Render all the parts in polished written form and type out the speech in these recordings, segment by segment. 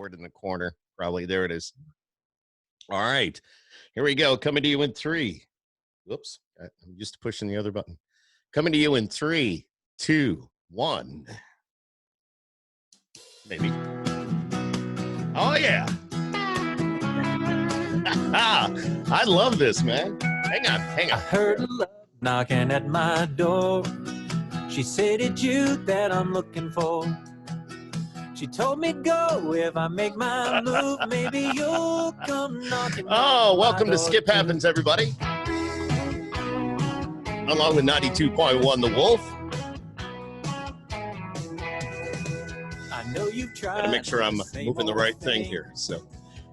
keyboard in the corner. Probably there it is. All right, here we go. Coming to you in three. Whoops, I'm used to pushing the other button. Coming to you in 3, 2, 1. Maybe. Oh yeah. I love this, man. Hang on. I heard a love knocking at my door. She said it's you that I'm looking for. She told me go if I make my move. Maybe you'll come knocking. Oh, welcome to Skip Happens, everybody. Along with 92.1 The Wolf. I know you've tried. Gotta make sure I'm moving the right thing here. So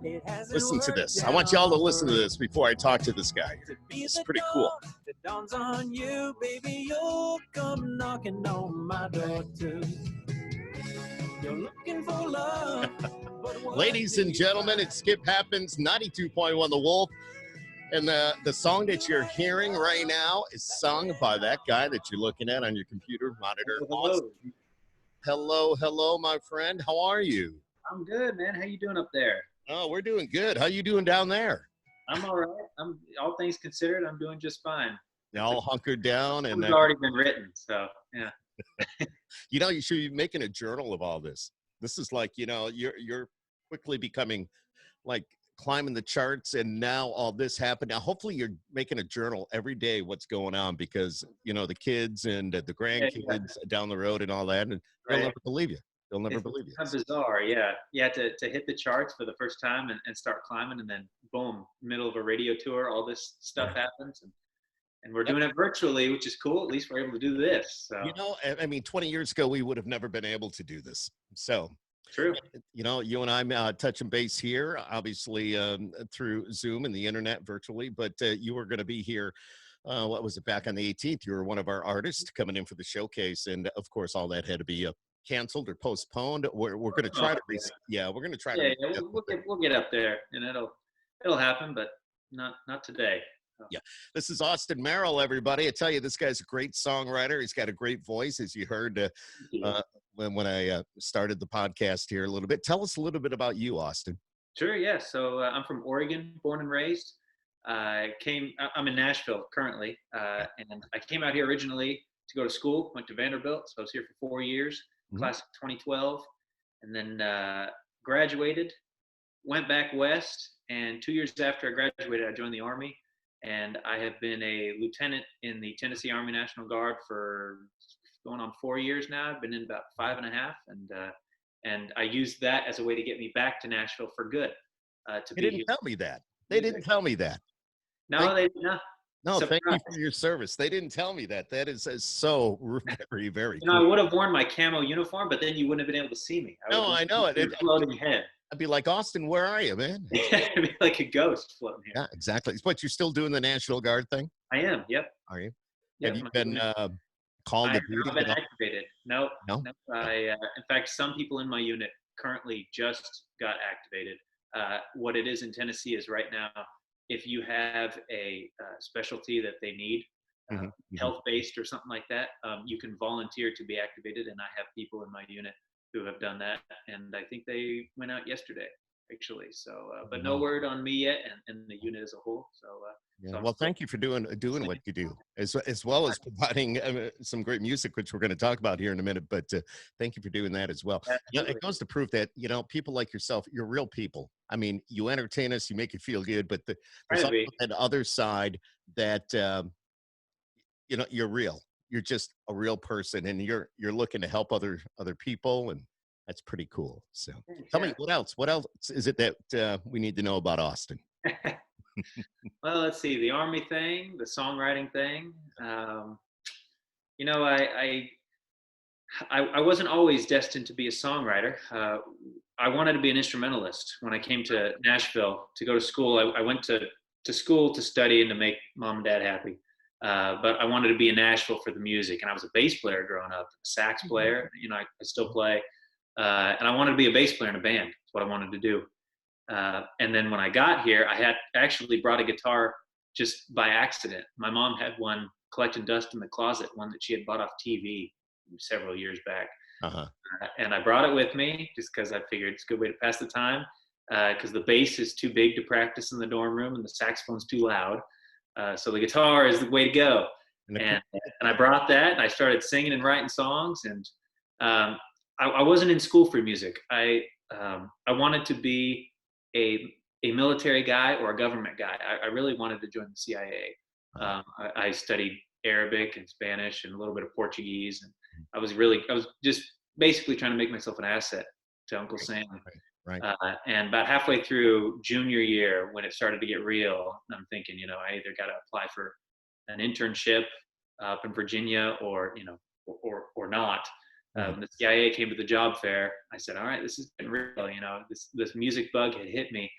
listen to this. I want y'all to listen to this before I talk to this guy here. This is pretty cool. That dawns on you, baby, you'll come knocking on my door too. You're looking for love. Ladies and gentlemen, it Skip Happens, 92.1 The Wolf. And the song that you're hearing right now is sung by that guy that you're looking at on your computer monitor. Hello. Hello, my friend. How are you? I'm good, man. How you doing up there? Oh, we're doing good. How you doing down there? I'm all right. All things considered, I'm doing just fine. You all hunkered down, and it's already been written, so yeah. You know, you should be making a journal of all this. This is like, you know, you're quickly becoming like climbing the charts, and now all this happened. Now, hopefully you're making a journal every day what's going on, because, you know, the kids and the grandkids down the road and all that, and they'll never believe you. They'll never believe you. It's bizarre, yeah. Yeah, to hit the charts for the first time and start climbing, and then boom, middle of a radio tour, all this stuff happens. And we're doing it virtually, which is cool. At least we're able to do this. So. You know, I mean, 20 years ago, we would have never been able to do this. So, true. You know, you and I touching base here, obviously through Zoom and the internet virtually, but you were going to be here. What was it, back on the 18th? You were one of our artists coming in for the showcase. And of course, all that had to be canceled or postponed. We're going to try to, we're going to try to. Yeah, we'll get up there, and it'll happen, but not today. Yeah, this is Austin Merrill, everybody. I tell you, this guy's a great songwriter. He's got a great voice, as you heard when I started the podcast here a little bit. Tell us a little bit about you, Austin. Sure, yeah. So I'm from Oregon, born and raised. I'm in Nashville currently, and I came out here originally to go to school. Went to Vanderbilt, so I was here for 4 years, class of 2012, and then graduated, went back west, and 2 years after I graduated, I joined the Army. And I have been a lieutenant in the Tennessee Army National Guard for going on 4 years now. I've been in about 5.5, and I used that as a way to get me back to Nashville for good. They didn't tell me that. They didn't tell me that. No, they did not. No, thank you for your service. They didn't tell me that. That is so very, very cool. I would have worn my camo uniform, but then you wouldn't have been able to see me. I know it. Floating head. I'd be like, Austin, where are you, man? I'd be like a ghost floating here. Yeah, exactly. But you're still doing the National Guard thing? I am, yep. Are you? Yep, have you been called to duty? I've been activated. No. In fact, some people in my unit currently just got activated. What it is in Tennessee is right now, if you have a specialty that they need, health-based or something like that, you can volunteer to be activated, and I have people in my unit who have done that, and I think they went out yesterday, actually. So, but no word on me yet, and the unit as a whole. So, well, thank you for doing what you do, as well as providing some great music, which we're going to talk about here in a minute. But thank you for doing that as well. You know, it goes to prove that, you know, people like yourself, you're real people. I mean, you entertain us, you make it feel good, but there's also that other side that you know, you're real. You're just a real person, and you're looking to help other people, and that's pretty cool. So tell me, what else is it that we need to know about Austin? Well, let's see, the Army thing, the songwriting thing. You know, I wasn't always destined to be a songwriter. I wanted to be an instrumentalist. When I came to Nashville to go to school, I went to school to study and to make mom and dad happy. But I wanted to be in Nashville for the music, and I was a bass player growing up, a sax player. You know, I still play, and I wanted to be a bass player in a band. That's what I wanted to do. And then when I got here, I had actually brought a guitar just by accident. My mom had one collecting dust in the closet, one that she had bought off TV several years back. Uh-huh. And I brought it with me just because I figured it's a good way to pass the time. Because the bass is too big to practice in the dorm room, and the saxophone's too loud. So the guitar is the way to go. And the And I brought that, and I started singing and writing songs. And I wasn't in school for music. I wanted to be a military guy or a government guy. I really wanted to join the CIA. I studied Arabic and Spanish and a little bit of Portuguese, and I was just basically trying to make myself an asset to Uncle Sam. Right. And about halfway through junior year, when it started to get real, I'm thinking, I either got to apply for an internship up in Virginia, or or not. When the CIA came to the job fair, I said, all right, this has been real. This music bug had hit me,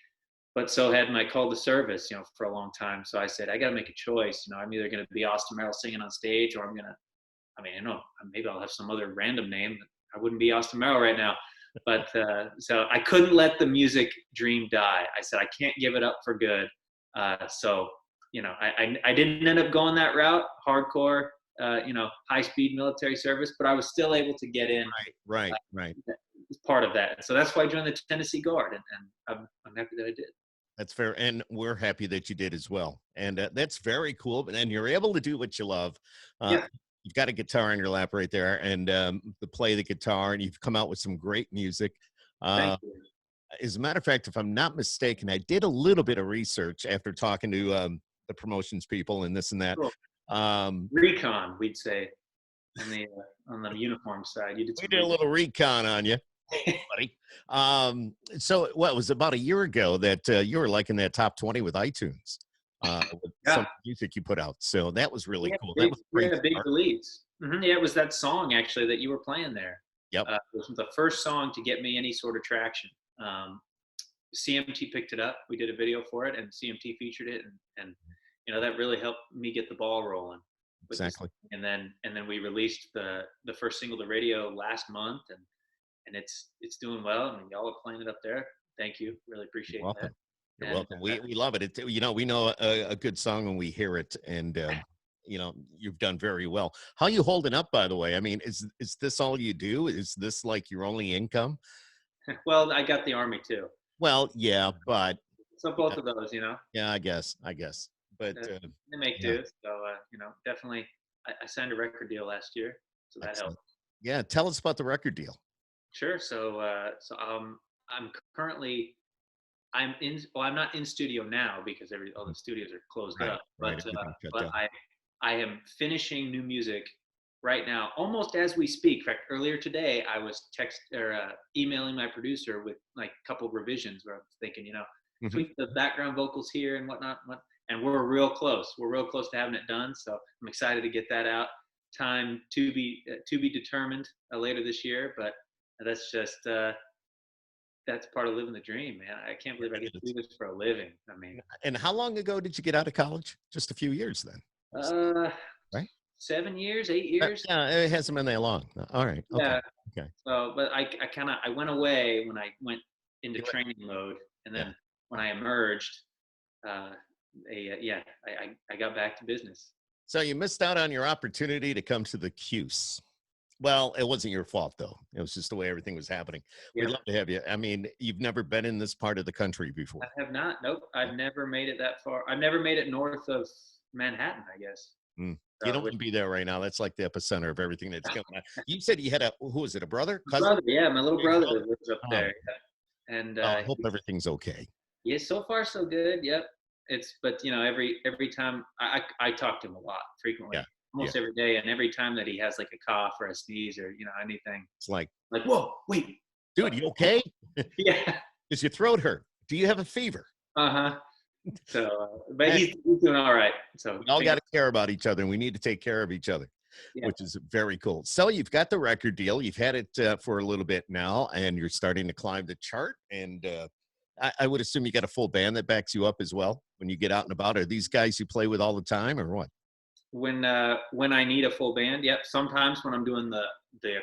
but so had my call to service, for a long time. So I said, I got to make a choice. I'm either going to be Austin Merrill singing on stage, or maybe I'll have some other random name. I wouldn't be Austin Merrill right now. But so I couldn't let the music dream die. I said, I can't give it up for good. So I didn't end up going that route, hardcore, high speed military service, but I was still able to get in. Right. As part of that. So that's why I joined the Tennessee Guard, and I'm happy that I did. That's fair. And we're happy that you did as well. And that's very cool. And you're able to do what you love. Yeah. You've got a guitar in your lap right there, and to play the guitar, and you've come out with some great music. Thank you. As a matter of fact, if I'm not mistaken, I did a little bit of research after talking to the promotions people and this and that. Cool. Recon, we'd say, on the uniform side. We did a little recon on you, buddy. So what was about a year ago that you were like in that top 20 with iTunes? With some music you put out. So that was really cool. That was great. Big release. Yeah, it was that song actually that you were playing there. Yep. It was the first song to get me any sort of traction. CMT picked it up. We did a video for it, and CMT featured it, and that really helped me get the ball rolling. Exactly. And then we released the first single to radio last month, and it's doing well. I mean, y'all are playing it up there. Thank you. Really appreciate that. You're welcome. We love it. We know a good song when we hear it, and you've done very well. How are you holding up, by the way? I mean, is this all you do? Is this like your only income? Well, I got the Army too. Well, yeah, but so both of those, Yeah, I guess. But they make do. So definitely, I signed a record deal last year, so that helped. Yeah, tell us about the record deal. Sure. So I'm currently. I'm not in studio now because all the studios are closed up. But I am finishing new music right now, almost as we speak. In fact, earlier today I was emailing my producer with like a couple of revisions where I was thinking, tweak the background vocals here and whatnot. And we're real close. We're real close to having it done. So I'm excited to get that out. Time to be determined later this year. But that's just. That's part of living the dream, man. I can't believe I get to do this for a living. I mean, and how long ago did you get out of college? Just a few years then. Right? 7 years, 8 years. Yeah, it hasn't been that long. All right. Okay. Yeah. Okay. So, but I went away when I went into training mode, and then when I emerged, I got back to business. So you missed out on your opportunity to come to the Cuse. Well, it wasn't your fault, though. It was just the way everything was happening. Yeah. We'd love to have you. I mean, you've never been in this part of the country before. I have not. Nope. I've never made it that far. I've never made it north of Manhattan, I guess. You don't want to be there right now. That's like the epicenter of everything that's going on. You said you had who was it, a brother? Cousin? Brother, yeah, my little brother lives up there. Yeah. And I hope everything's okay. Yeah, so far so good. Yep. But every time I talk to him a lot, frequently. Yeah. Almost every day, and every time that he has like a cough or a sneeze or anything, it's like whoa, wait, dude, you okay? Yeah. Does your throat hurt? Do you have a fever? So, but he's doing all right. So we all got to care about each other, and we need to take care of each other, which is very cool. So you've got the record deal. You've had it for a little bit now, and you're starting to climb the chart. And I would assume you got a full band that backs you up as well when you get out and about. Are these guys you play with all the time, or what? When I need a full band, yep. Sometimes when I'm doing the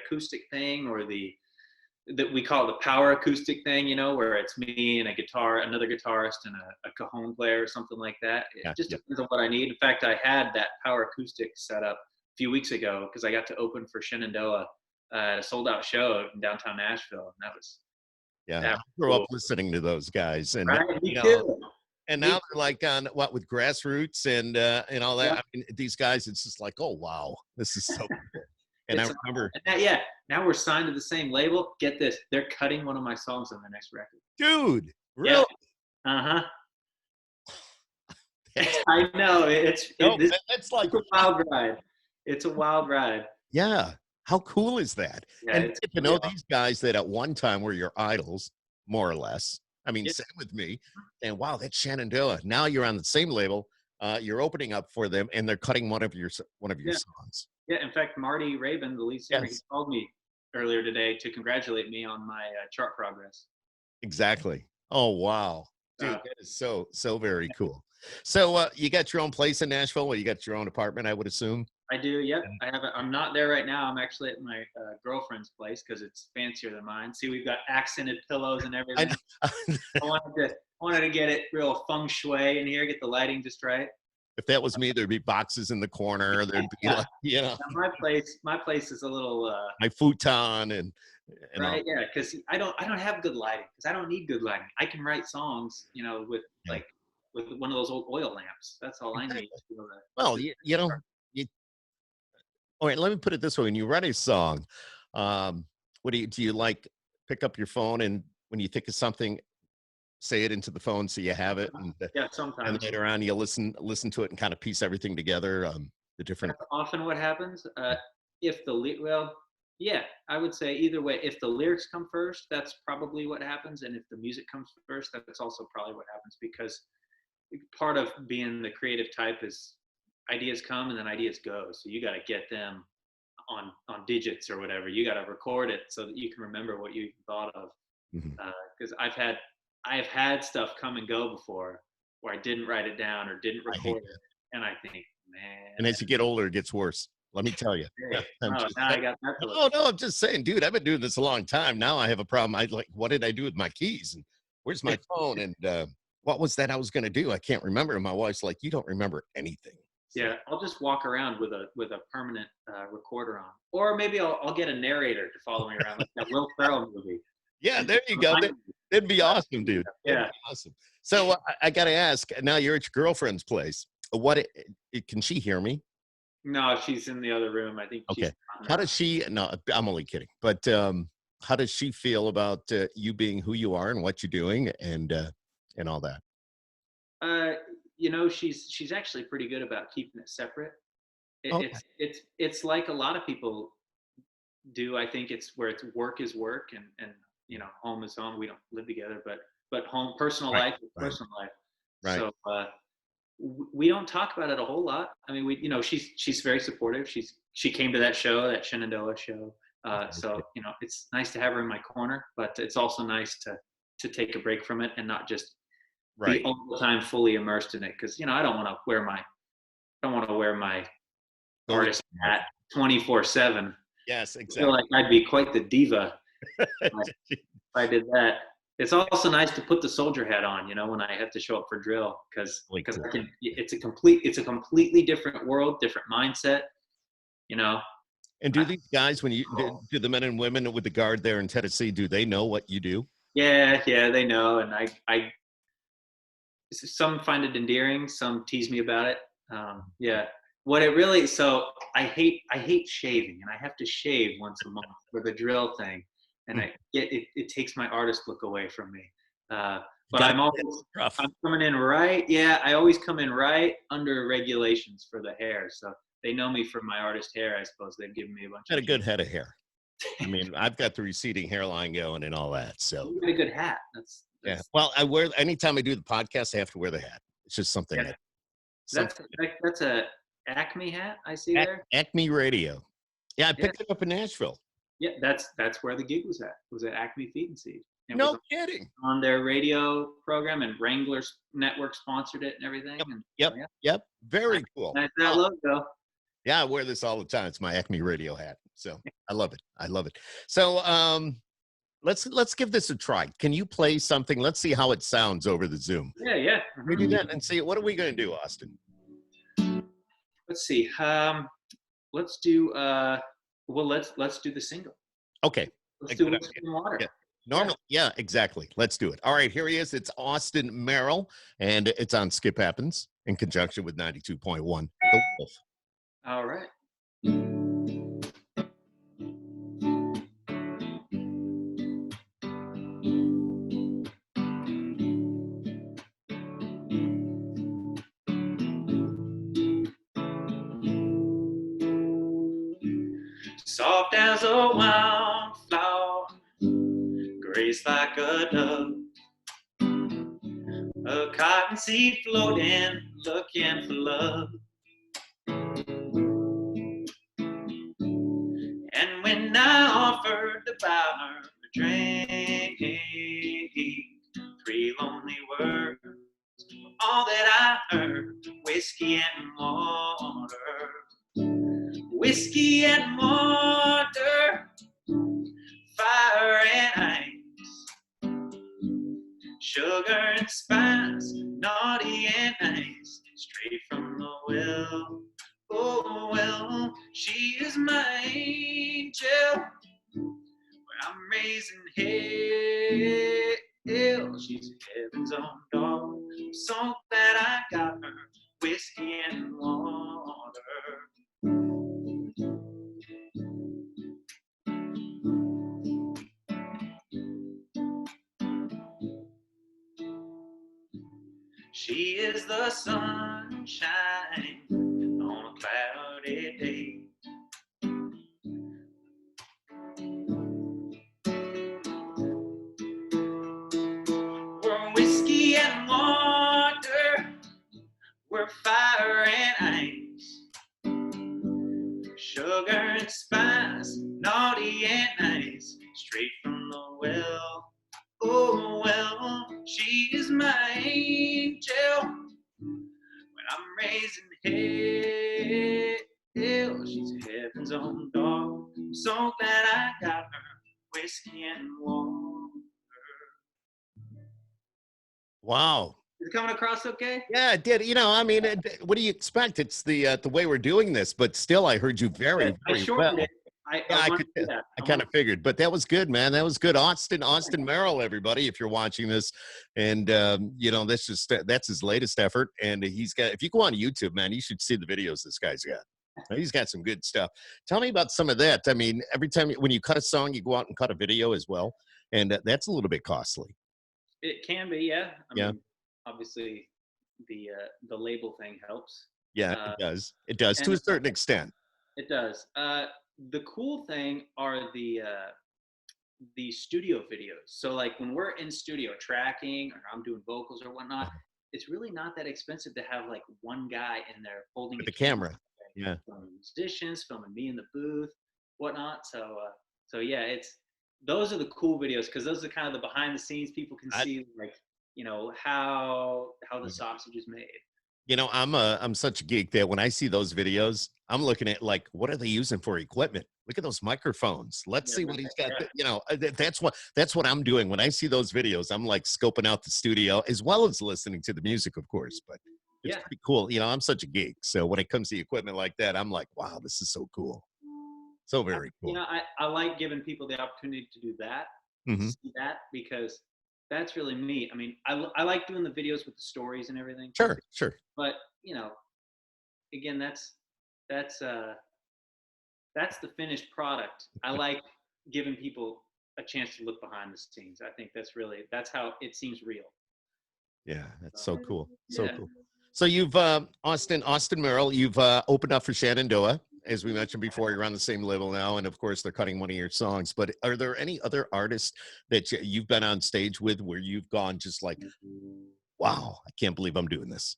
acoustic thing, or that we call it the power acoustic thing, where it's me and a guitar, another guitarist, and a cajon player or something like that. It just depends on what I need. In fact, I had that power acoustic set up a few weeks ago because I got to open for Shenandoah at a sold out show in downtown Nashville, and Yeah, that I was grew up cool. listening to those guys, and Right? Me you know, too. and now Me they're like on what with grassroots and all that. Yeah. I mean, these guys, it's just like, oh wow, this is so cool. And I It's remember, yeah. Now we're signed to the same label. Get this, they're cutting one of my songs on their next record. dude, Yeah. really? Uh-huh. That's I know. no, This that's like, it's a wild ride. It's a wild ride. yeah. How cool is that? Yeah, And it's get to pretty know awesome. these guys that at one time were your idols, more or less. I mean, Yeah. same with me. And wow, that's Shenandoah. Now you're on the same label. You're opening up for them, and they're cutting one of your Yeah. songs. Yeah. In fact, Marty Rabin, the lead singer, he Yes, called me earlier today to congratulate me on my chart progress. exactly. Oh wow, dude, Uh, that is so very cool. So you got your own place in Nashville. Well, you got your own apartment, I would assume. I do. Yep. I'm not there right now. I'm actually at my girlfriend's place because it's fancier than mine. See, we've got accented pillows and I everything. know. I wanted to get it real feng shui in here, get the lighting just right. If that was me, there'd be boxes in the corner. There'd be Yeah. like, Now my place is a little my futon and all. right. Yeah, because I don't have good lighting because I don't need good lighting. I can write songs, with Yeah. like with one of those old oil lamps. That's all I need. Exactly. That's Well, the you all right, let me put it this way. When you write a song, um, what do you like pick up your phone and when you think of something, say it into the phone so you have it yeah. and Sometimes later on you listen to it and kind of piece everything together, the different that's often what happens. If the well, yeah, I would say either way. If the lyrics come first, that's probably what happens, and if the music comes first, that's also probably what happens because part of being the creative type is ideas come and then ideas go. So you got to get them on digits or whatever. You got to record it so that you can remember what you even thought of. Mhm. Because I've had stuff come and go before where I didn't write it down or didn't I hate record that. it, and I think, man, And as you get older, it gets worse. Let me tell you. hey, I'm oh, just now saying. I got that to look. No, no, I'm just saying, dude, I've been doing this a long time. Now I have a problem. I like, what did I do with my keys? And where's my phone? And what was that I was going to do? I can't remember. And my wife's like, you don't remember anything. So, Yeah, I'll just walk around with a permanent recorder on, or maybe I'll get a narrator to follow me around like that Will Ferrell movie. yeah, And there you go. remind me That'd be about awesome, dude. That'd yeah. be awesome. So I got to ask, now you're at your girlfriend's place. Can she hear me? No, she's in the other room. I think Okay. she's on How her. does she, no, I'm only kidding, but how does she feel about you being who you are and what you're doing and all that? Uh, she's actually pretty good about keeping it separate. Okay. It's like a lot of people do. I think it's where it's work is work and home is home. We don't live together, but home personal Right. life is Right. personal life. Right. So we don't talk about it a whole lot. I mean, she's very supportive. She came to that show, that Shenandoah show. So it's nice to have her in my corner, but it's also nice to take a break from it and not just be Right. all the time fully immersed in it. Because I don't want to wear my Totally. artist hat 24/7. Yes, I feel exactly. like I'd be quite the diva if I did that. It's also nice to put the soldier hat on, when I have to show up for drill, because Really cool. it's a completely different world, different mindset. You know, And do I, these guys, when do the men and women with the guard there in Tennessee, do they know what you do? yeah, they know, and I some find it endearing, some tease me about it. Yeah, what it really so I hate shaving, and I have to shave once a month for the drill thing, and Hmm. it takes my artist look away from me. You But got rough. I'm coming in right. Yeah, I always come in right under regulations for the hair, so they know me for my artist hair. I suppose they've given me a bunch Got of. a good head of hair. I mean, I've got the receding hairline going and all that. So You got a good hat. That's yeah. that's Well, I wear anytime I do the podcast, I have to wear the hat. It's just something yeah. that That's something that's a Acme hat I see there. Acme Radio. Yeah, I Yeah. picked it up in Nashville. Yeah, that's where the gig was at. It was at Acme Feed and Seed. It was No kidding. on their radio program, and Wrangler's network sponsored it and everything. Yep. And Yep. so, yeah, Yep. Very cool. nice that Oh, logo. yeah, I wear this all the time. It's my Acme Radio hat. So I love it. I love it. So let's give this a try. Can you play something? Let's see how it sounds over the Zoom. Yeah, yeah. We do that and see what are we gonna do, Austin? Let's see. Let's do Well, let's do the single. Okay. Let's A do good Whiskey idea. and Water. Yeah. Yeah. Normally, yeah, exactly. Let's do it. All right, here he is. It's Austin Merrill, and it's on Skip Happens in conjunction with 92.1 The Wolf. All right. Soft as a wildflower, grace like a dove, a cotton seed floating, looking for love. And when I offered to buy her a drink, three lonely words, all that I heard, whiskey and water. Whiskey and water, fire and ice, sugar and spice, naughty and nice, straight from the well. Oh well, she is my angel. When I'm raising hell, she's heaven's own dog. I'm so glad I got her, whiskey and water. She is the sunshine on a cloudy day. We're whiskey and water, we're fire and ice, sugar and spice, naughty and nice, straight from the well. Oh well, she is my angel. When I'm raising hell, she's heaven's own dog. I'm so glad I got her, whiskey and water. Wow. Is it coming across okay? Yeah, it did. You know, I mean, what do you expect? It's the way we're doing this, but still, I heard you very, I very shortened well. it. Yeah, I I want could. to do that. I kind of figured, but that was good, man. That was good. Austin Merrill, everybody, if you're watching this, and you know, that's his latest effort, and he's got. If you go on YouTube, man, you should see the videos this guy's got. He's got some good stuff. Tell me about some of that. I mean, every time when you cut a song, you go out and cut a video as well, and that's a little bit costly. It can be, yeah. I Yeah. mean, obviously, the label thing helps. Yeah, Uh, it does. It does to and a certain extent. it does. The cool thing are the studio videos. So like when we're in studio tracking or I'm doing vocals or whatnot, it's really not that expensive to have like one guy in there holding With a the camera. camera, Yeah. filming musicians, filming me in the booth, whatnot. So yeah, those are the cool videos because those are kind of the behind the scenes people can I, see, like how the sausage is made. You know, I'm such a geek that when I see those videos, I'm looking at like, what are they using for equipment? Look at those microphones. Let's Yeah, see what he's got. yeah. You know, that's what I'm doing when I see those videos. I'm like scoping out the studio as well as listening to the music, of course. But it's Yeah. pretty cool. You know, I'm such a geek, so when it comes to equipment like that, I'm like, wow, this is so cool. So very cool. I like giving people the opportunity to do that, to Hmm. see that, because that's really neat. I mean, I like doing the videos with the stories and everything, Sure, sure. but again, that's uh, that's the finished product. I like giving people a chance to look behind the scenes. I think that's how it seems real. Yeah, that's so cool. So Yeah. cool. So you've Austin Merrill, you've opened up for Shenandoah, as we mentioned before. You're on the same level now, and of course, they're cutting one of your songs. But are there any other artists that you've been on stage with where you've gone just like, wow, I can't believe I'm doing this?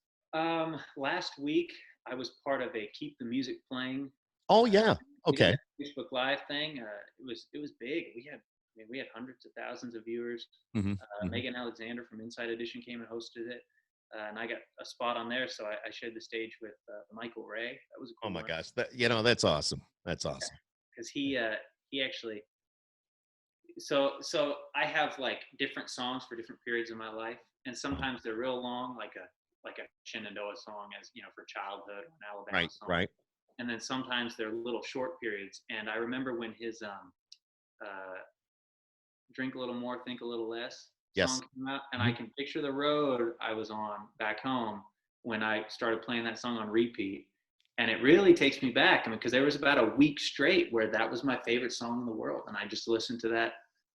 Last week I was part of a Keep the Music Playing. Oh yeah, We did okay. a Facebook Live thing. It was big. We had hundreds of thousands of viewers. Hmm. Megan Alexander from Inside Edition came and hosted it, and I got a spot on there. So I shared the stage with Michael Ray. That was a Oh cool my one gosh, that's awesome. That's awesome. because he actually. So I have like different songs for different periods of my life, and sometimes they're real long, like a Shenandoah song, as for childhood, or an Alabama Right, song. right. and then sometimes they're little short periods. And I remember when his Drink a Little More, Think a Little Less Yes. song came out, and I can picture the road I was on back home when I started playing that song on repeat. And it really takes me back. I mean, because there was about a week straight where that was my favorite song in the world, and I just listened to that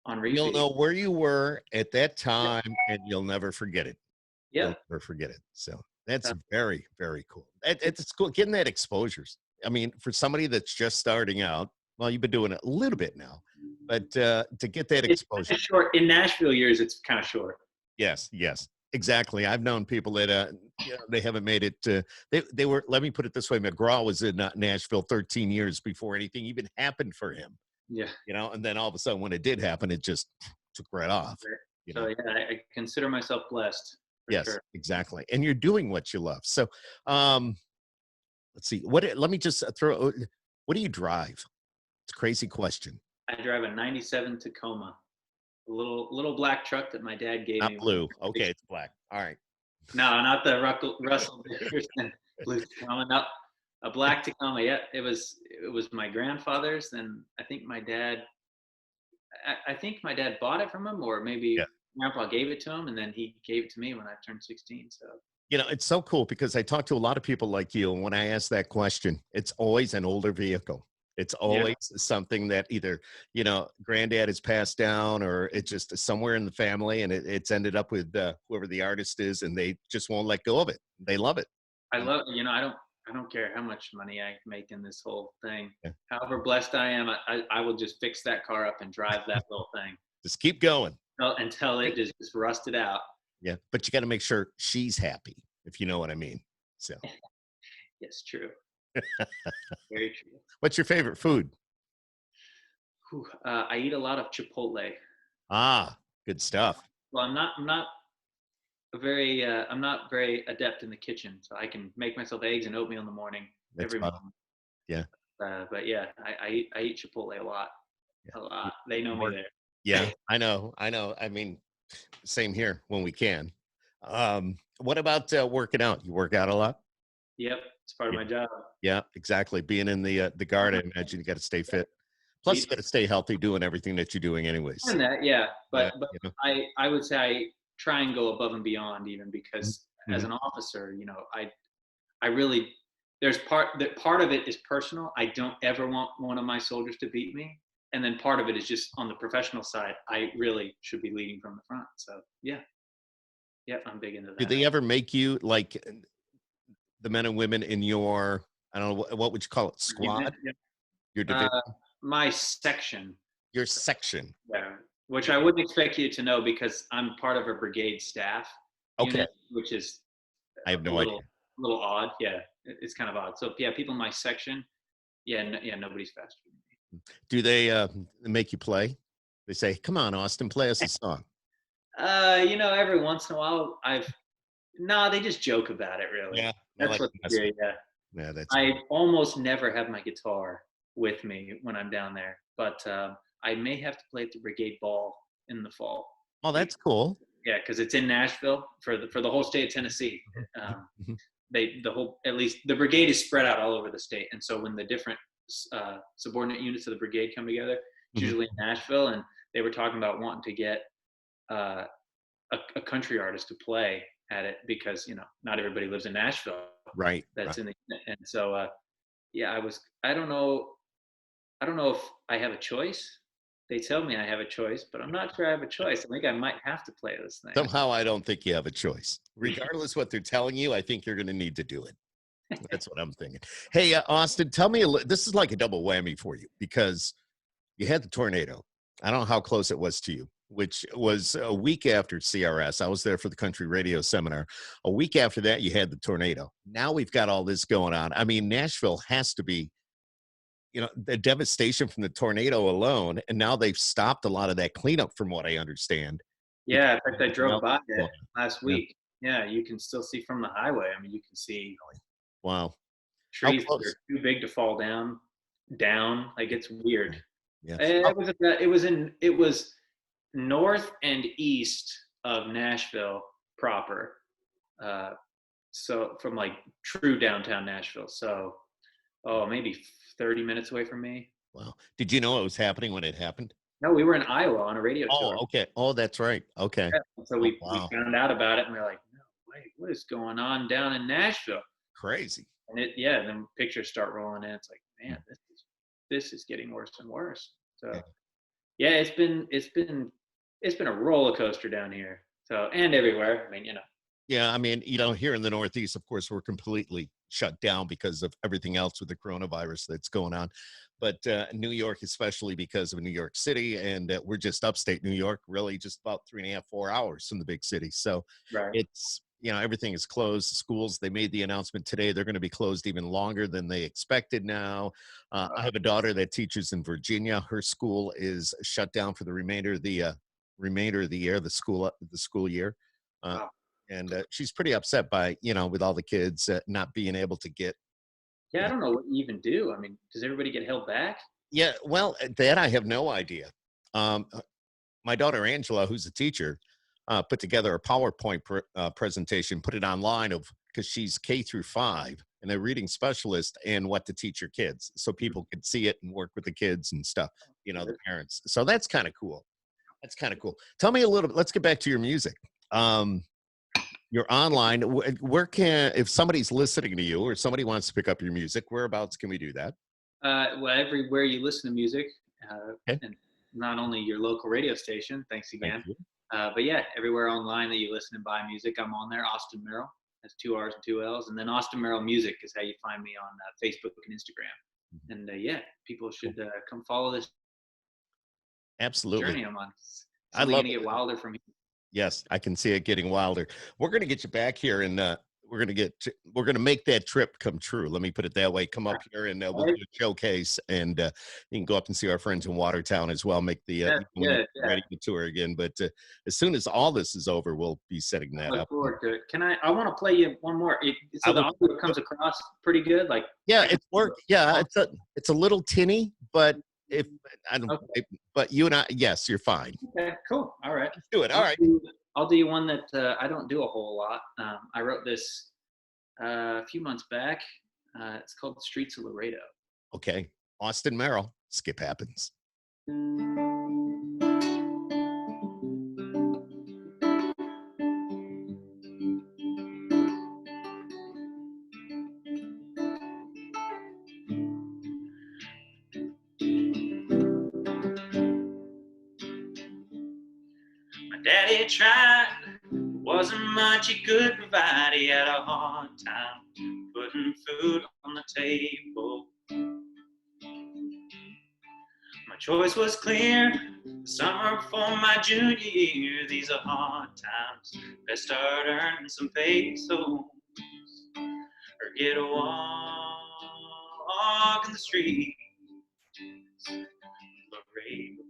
on repeat. You'll know where you were at that Yep. time, and you'll never forget it. You'll Yep. never forget it. So that's Uh, very, very cool. It's cool getting that exposure. I mean, for somebody that's just starting out, well, you've been doing it a little bit now, but to get that it's exposure. kind of short. In Nashville years, it's kind of short. Yes, yes, exactly. I've known people that they haven't made it. They were. Let me put it this way: McGraw was in Nashville 13 years before anything even happened for him. Yeah. And then all of a sudden, when it did happen, it just took right off. So yeah, I consider myself blessed. For Yes, sure. exactly. And you're doing what you love. So, let's see. Let me just throw. What do you drive? It's a crazy question. I drive a '97 Tacoma, a little black truck that my dad gave Not me. blue. Okay, it's black. All right. No, not the Russell Dickerson blue Tacoma. No, a black Tacoma. Yeah, it was my grandfather's, and I think my dad. I think my dad bought it from him, or maybe Yeah. Grandpa gave it to him, and then he gave it to me when I turned 16. So It's so cool because I talk to a lot of people like you, and when I ask that question, it's always an older vehicle. It's always something that either, granddad has passed down or it's just somewhere in the family and it's ended up with whoever the artist is and they just won't let go of it. They love it. I love. I don't care how much money I make in this whole thing. Yeah. However blessed I am, I will just fix that car up and drive that little thing Just keep going. until it just rusted out. Yeah. But you got to make sure she's happy, if you know what I mean. So, Yes, true. Very true. what's your favorite food? Whew, I eat a lot of Chipotle. Ah, good stuff. Well, I'm not very adept in the kitchen, so I can make myself eggs and oatmeal in the morning That's every fun. morning. Yeah. But yeah, I eat Chipotle a lot. Yeah. A lot. They know me there. Yeah, I know. I mean, same here when we can. What about working out? You work out a lot? Yep, it's part of my job. Yeah, exactly. Being in the garden, I imagine you got to stay fit. Plus, you got to stay healthy doing everything that you're doing, anyways. And that, yeah, but Yeah. I would say I try and go above and beyond, even because as Mhm. an officer, I really there's part of it is personal. I don't ever want one of my soldiers to beat me, and then part of it is just on the professional side. I really should be leading from the front. So yeah, I'm big into Do that. they ever make you like the men and women in your, I don't know, what would you call it? Squad? Your division? My section, Your section? yeah, which I wouldn't expect you to know because I'm part of a brigade staff Okay. unit, which is I have a no idea. little odd. Yeah, it's kind of odd. So yeah, people in my section, nobody's faster than me. Do they make you play? They say, "Come on, Austin, play us a song." Every once in a while, they just joke about it. Really, Yeah, I that's like what to they mess do. Yeah, Yeah, that's I almost never have my guitar with me when I'm down there, but I may have to play at the Brigade Ball in the fall. oh, that's cool. Yeah, because it's in Nashville for the whole state of Tennessee. Mhm. At least the brigade is spread out all over the state, and so when the different subordinate units of the brigade come together, it's Mhm. usually in Nashville, and they were talking about wanting to get uh, a country artist to play at it because not everybody lives in Nashville. Right. That's Right. and so yeah, I don't know if I have a choice. They tell me I have a choice, but I'm not sure I have a choice. I think I might have to play this thing. Somehow, I don't think you have a choice. Regardless what they're telling you, I think you're going to need to do it. That's what I'm thinking. Hey, Austin, tell me this is like a double whammy for you because you had the tornado. I don't know how close it was to you, which was a week after CRS. I was there for the country radio seminar. A week after that, you had the tornado. Now we've got all this going on. I mean, Nashville has to be, the devastation from the tornado alone. And now they've stopped a lot of that cleanup from what I understand. Yeah, in fact, I drove by Yeah. it last week. Yeah, you can still see from the highway. I mean, you can see Wow. How trees that close? are too big to fall down. Like it's weird. Yeah. It was north and east of Nashville proper. So from like true downtown Nashville. So Oh, maybe 30 minutes away from me. Wow. Did you know it was happening when it happened? No, we were in Iowa on a radio Oh, tour. okay. Oh, that's right. Okay. Yeah. So Oh, we wow. found out about it and we're like, no, wait, what is going on down in Nashville? Crazy. And yeah, then pictures start rolling in. It's like, man, Mm. this is getting worse and worse. Yeah. So yeah, it's been a roller coaster down here. So and everywhere. I mean, Yeah, I mean, here in the Northeast, of course, we're completely shut down because of everything else with the coronavirus that's going on. But New York, especially because of New York City, and we're just upstate New York, really just about 3.5, 4 hours from the big city. So right. it's, everything is closed. Schools, they made the announcement today, they're going to be closed even longer than they expected now. I have a daughter that teaches in Virginia. Her school is shut down for the remainder of the year, the school year. Uh, Wow. and she's pretty upset by with all the kids not being able to get Yeah, you I know don't know what you even do. I mean, does everybody get held back? yeah, well, that I have no idea. My daughter Angela, who's a teacher, put together a PowerPoint presentation, put it online of because she's K through 5 and a reading specialist, and what to teach your kids so people could see it and work with the kids and stuff, the parents. So that's kind of cool. That's kind of cool. Tell me a little bit. Let's get back to your music. um You're online. Where can, if somebody's listening to you or somebody wants to pick up your music, whereabouts can we do that? Well, everywhere you listen to music, Okay, and not only your local radio station, thanks thank again, you. but yeah, everywhere online that you listen and buy music, I'm on there. Austin Merrill. That's 2 R's and 2 L's. And then Austin Merrill Music is how you find me on Facebook and Instagram. Mhm. And yeah, people Cool. should come follow this Absolutely. journey I'm on. It's I only love going to it. get wilder from here. Yes, I can see it getting wilder. We're going to get you back here, and we're going to make that trip come true. Let me put it that way. Come up here, and All we'll right? do a showcase, and you can go up and see our friends in Watertown as well. Make the Yeah, when you're yeah. ready to tour again. But as soon as all this is over, we'll be setting I that look up. forward to it. I want to play you one more. I So the would. audio comes across pretty good. Like, Yeah, I can, it's work. Yeah, it's a little tinny, but if I don't, okay. but you and I, yes, you're fine. Okay, cool. All right. Let's do it. All I'll right. do, I'll do you one that I don't do a whole lot. I wrote this a few months back. It's called The Streets of Laredo. Okay. Austin Merrill. Skip happens. My daddy tried, wasn't much he could provide. He had a hard time putting food on the table. My choice was clear, the summer before my junior year. These are hard times, best start earning some pesos, or get a walk in the street. Laredo.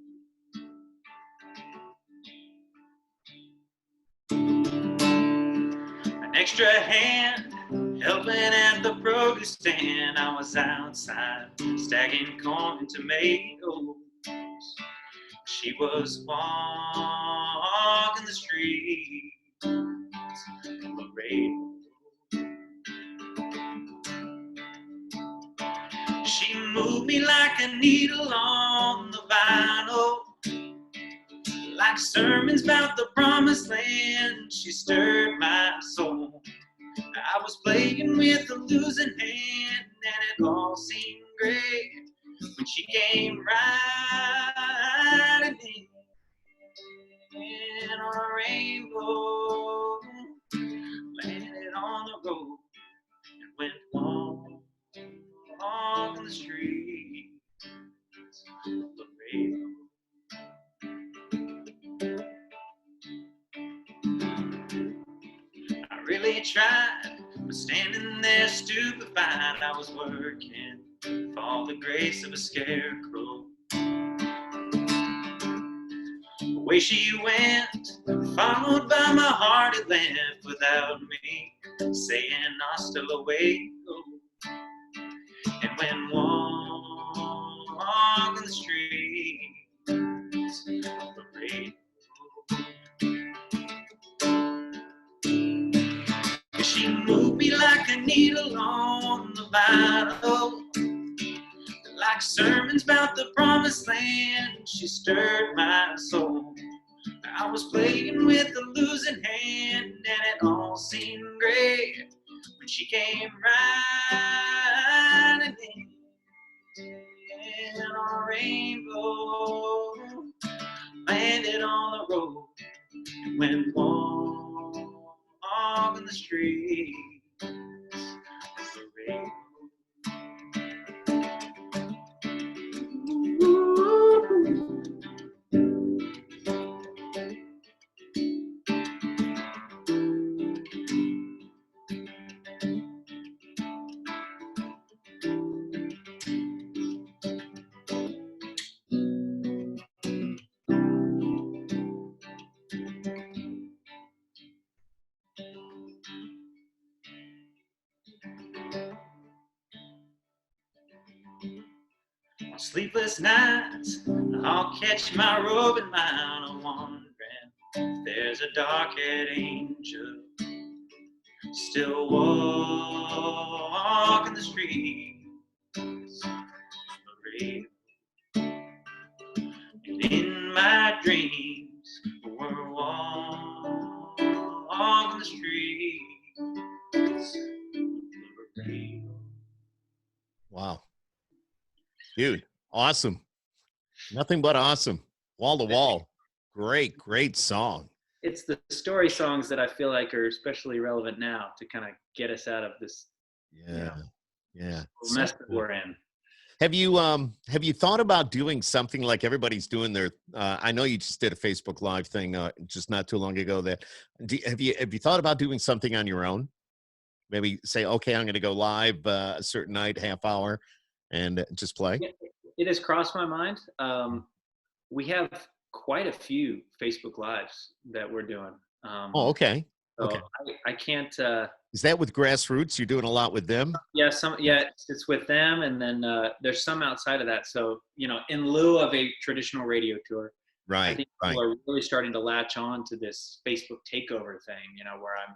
An extra hand, helping at the produce stand. I was outside, stacking corn and tomatoes. She was walking the street, Laredo. She moved me like a needle on the vinyl, like sermons about the promised land. She stirred my soul. I was playing with a losing hand, and it all seemed great when she came riding in on a rainbow, landed on the road and went walking the street, Laredo. I really tried, but standing there stupefied, I was working for the grace of a scarecrow. Away she went, followed by my heart. It left without me saying hasta luego, and went walking the streets of Laredo. She moved me like a needle on the vinyl, like sermons about the promised land. She stirred my soul. I was playing with a losing hand, and it all seemed great when she came riding in on a rainbow, landed on the road, and went walking the street. The rainbow. Sleepless nights, I'll catch my roving mind, I'm wondering if there's a dark-haired angel still walking the streets of the and in my dreams, we're walking the streets of the Wow. Dude, awesome. Nothing but awesome. Wall to wall. Great, great song. It's the story songs that I feel like are especially relevant now to kind of get us out of this Yeah. mess that we're in. Have you thought about doing something like everybody's doing their I know you just did a Facebook Live thing just not too long ago that have you thought about doing something on your own? Maybe say, okay, I'm going to go live a certain night, half hour, and just play. It has crossed my mind. We have quite a few Facebook Lives that we're doing. Oh, okay. So Okay. I can't. Is that with Grassroots? You're doing a lot with them? Yeah, it's with them, and then there's some outside of that. So in lieu of a traditional radio tour, I think people are really starting to latch on to this Facebook takeover thing. Where I'm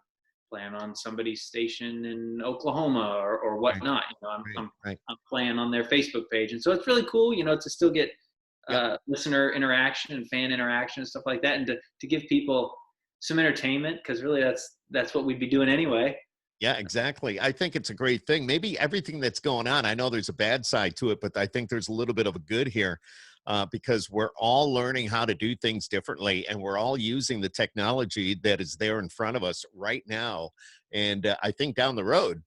playing on somebody's station in Oklahoma or whatnot. I'm playing on their Facebook page, and so it's really cool. To still get listener interaction and fan interaction and stuff like that, and to give people some entertainment, because really that's what we'd be doing anyway. Yeah, exactly. I think it's a great thing. Maybe everything that's going on, I know there's a bad side to it, but I think there's a little bit of a good here because we're all learning how to do things differently, and we're all using the technology that is there in front of us right now. And I think down the road,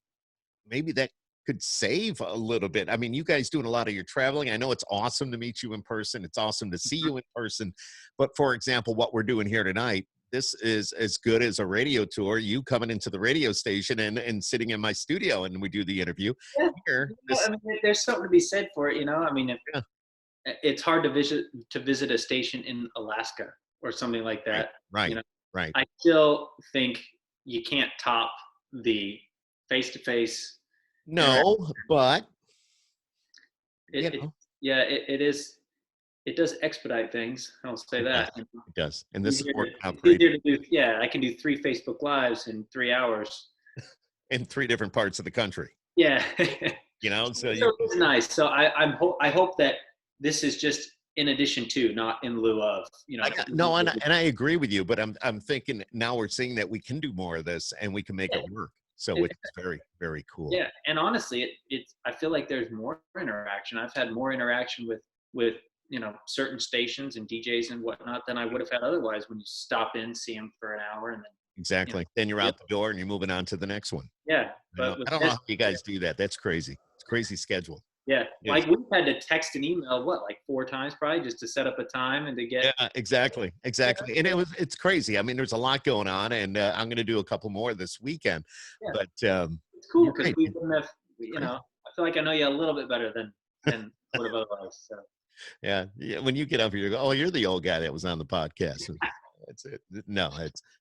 maybe that could save a little bit. I mean, you guys doing a lot of your traveling. I know it's awesome to meet you in person. It's awesome to see you in person. But for example, what we're doing here tonight, this is as good as a radio tour. You coming into the radio station and sitting in my studio and we do the interview. Yeah. Here, I mean, there's something to be said for it. I mean, it's hard to visit a station in Alaska or something like that. Right. I still think you can't top the face-to-face. No, but it is. It does expedite things. I'll say that. It does. And this is working out great. great. I can do 3 Facebook Lives in 3 hours. In 3 different parts of the country. Yeah. So it's nice. So I hope that this is just in addition to, not in lieu of. No, and I agree with you, but I'm thinking now we're seeing that we can do more of this and we can make it work. So it's very, very cool. Yeah, and honestly, I feel like there's more interaction. I've had more interaction with certain stations and DJs and whatnot than I would have had otherwise when you stop in, see them for an hour, and then exactly. Then you're out the door and you're moving on to the next one. Yeah, but I don't know how you guys do that. That's crazy. It's a crazy schedule. Yeah, like we've had to text and email like 4 times probably just to set up a time and to get. Yeah, exactly. And it's crazy. I mean, there's a lot going on, and I'm going to do a couple more this weekend. Yeah. But it's cool because we wouldn't have. I feel like I know you a little bit better than would have otherwise. So. Yeah. When you get up here, you go, "Oh, you're the old guy that was on the podcast." That's it. No,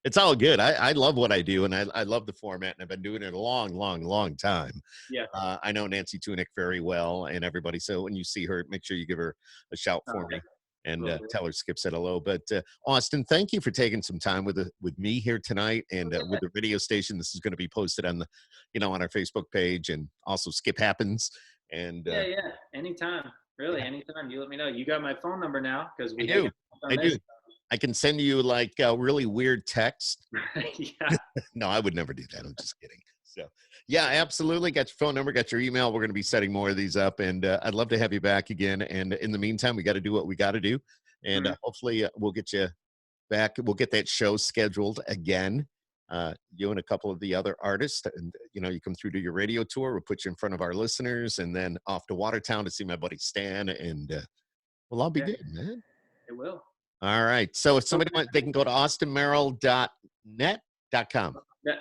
it's all good. I love what I do, and I love the format, and I've been doing it a long time. Yeah. I know Nancy Tunick very well, and everybody. So when you see her, make sure you give her a shout for me, and tell her Skip said hello. But Austin, thank you for taking some time with me here tonight, and with the radio station. This is going to be posted on on our Facebook page, and also Skip Happens. And yeah, anytime. Really, anytime you let me know. You got my phone number now because I we do. hang out I on this. do. I can send you like a really weird text. Yeah. No, I would never do that. I'm just kidding. So, yeah, absolutely. Got your phone number, got your email. We're going to be setting more of these up, and I'd love to have you back again. And in the meantime, we got to do what we got to do, and Mhm. hopefully, we'll get you back. We'll get that show scheduled again. You and a couple of the other artists, and you come through to your radio tour. We'll put you in front of our listeners, and then off to Watertown to see my buddy Stan, and we'll all be Yeah, good, man. it will. All right. So if somebody wants, they can go to austinmerrill.net.com.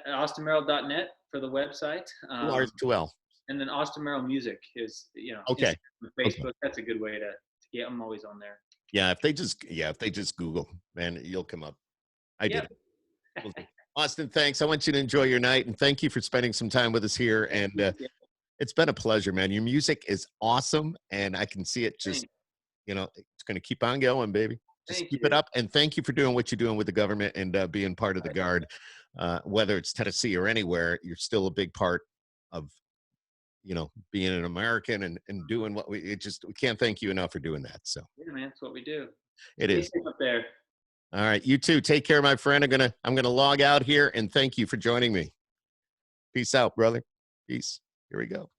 AustinMerrill.net for the website. Two R's, two L. And then Austin Merrill Music is, Okay. Instagram and Facebook. That's a good way to get. I'm always on there. Yeah. If they just Google, man, you'll come up. I did Yep. it. Will do. Austin, thanks. I want you to enjoy your night, and thank you for spending some time with us here. And Yeah, it's been a pleasure, man. Your music is awesome, and I can see it just, thank, it's going to keep on going, baby. Just thank keep you. it up. And thank you for doing what you're doing with the government and being part of the Guard. Whether it's Tennessee or anywhere, you're still a big part of, being an American and doing what we can't thank you enough for doing that. So Yeah, man, that's what we do. it Stay is. safe up there. All right. You too. Take care, my friend. I'm gonna log out here, and thank you for joining me. Peace out, brother. Peace. Here we go.